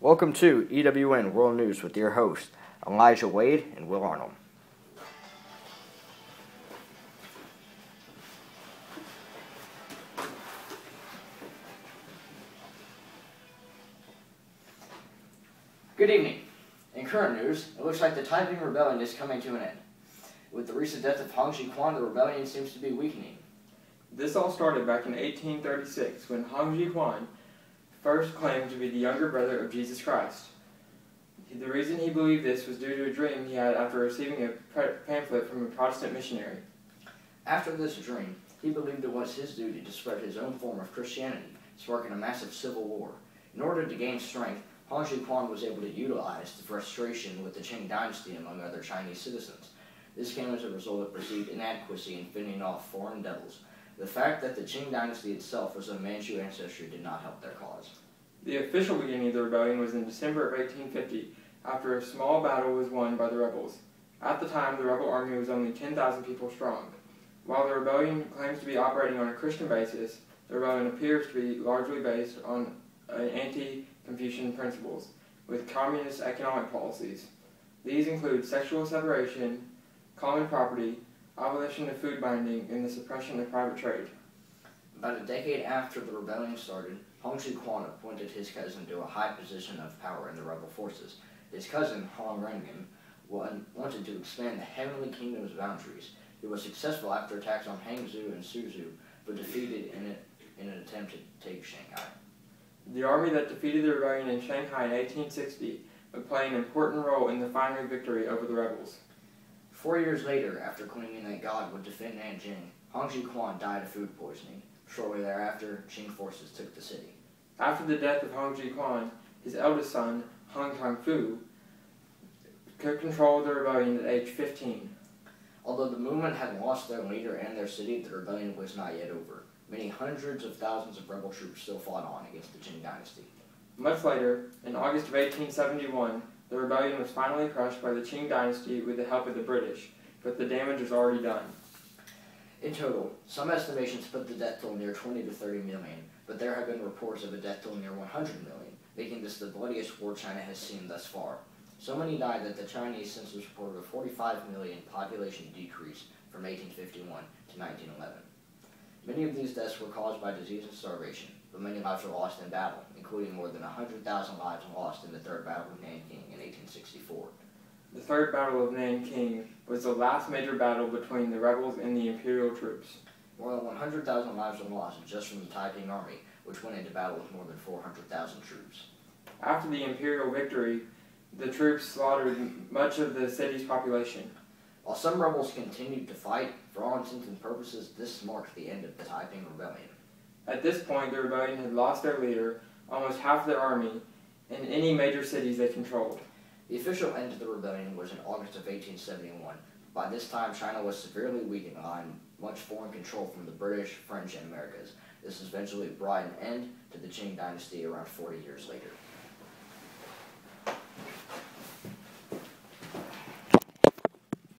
Welcome to EWN World News with your hosts, Elijah Wade and Will Arnold. Good evening. In current news, it looks like the Taiping Rebellion is coming to an end. With the recent death of Hong Quan, the rebellion seems to be weakening. This all started back in 1836 when Hong Quan first claimed to be the younger brother of Jesus Christ. The reason he believed this was due to a dream he had after receiving a pamphlet from a Protestant missionary. After this dream, he believed it was his duty to spread his own form of Christianity, sparking a massive civil war. In order to gain strength, Hong Quan was able to utilize the frustration with the Qing dynasty among other Chinese citizens. This came as a result of perceived inadequacy in fending off foreign devils. The fact that the Qing dynasty itself was of Manchu ancestry did not help their cause. The official beginning of the rebellion was in December of 1850, after a small battle was won by the rebels. At the time, the rebel army was only 10,000 people strong. While the rebellion claims to be operating on a Christian basis, the rebellion appears to be largely based on anti-Confucian principles, with communist economic policies. These include sexual separation, common property, abolition of food binding, and the suppression of private trade. About a decade after the rebellion started, Hong Quan appointed his cousin to a high position of power in the rebel forces. His cousin, Hong Renmin, wanted to expand the Heavenly Kingdom's boundaries. He was successful after attacks on Hangzhou and Suzhou, but defeated in an attempt to take Shanghai. The army that defeated the rebellion in Shanghai in 1860 would play an important role in the final victory over the rebels. 4 years later, after claiming that God would defend Nanjing, Hong Quan died of food poisoning. Shortly thereafter, Qing forces took the city. After the death of Hong Quan, his eldest son, Hong Tongfu, took control of the rebellion at age 15. Although the movement had lost their leader and their city, the rebellion was not yet over. Many hundreds of thousands of rebel troops still fought on against the Qing dynasty. Much later, in August of 1871, the rebellion was finally crushed by the Qing dynasty with the help of the British, but the damage was already done. In total, some estimations put the death toll near 20 to 30 million, but there have been reports of a death toll near 100 million, making this the bloodiest war China has seen thus far. So many died that the Chinese census reported a 45 million population decrease from 1851 to 1911. Many of these deaths were caused by disease and starvation, but many lives were lost in battle, including more than 100,000 lives lost in the Third Battle of Nanking in 1864. The Third Battle of Nanking was the last major battle between the rebels and the imperial troops. More than 100,000 lives were lost just from the Taiping Army, which went into battle with more than 400,000 troops. After the imperial victory, the troops slaughtered much of the city's population. While some rebels continued to fight, for all intents and purposes, this marked the end of the Taiping Rebellion. At this point, the rebellion had lost their leader, almost half their army, and any major cities they controlled. The official end of the rebellion was in August of 1871. By this time, China was severely weakened behind much foreign control from the British, French, and Americas. This eventually brought an end to the Qing dynasty around 40 years later.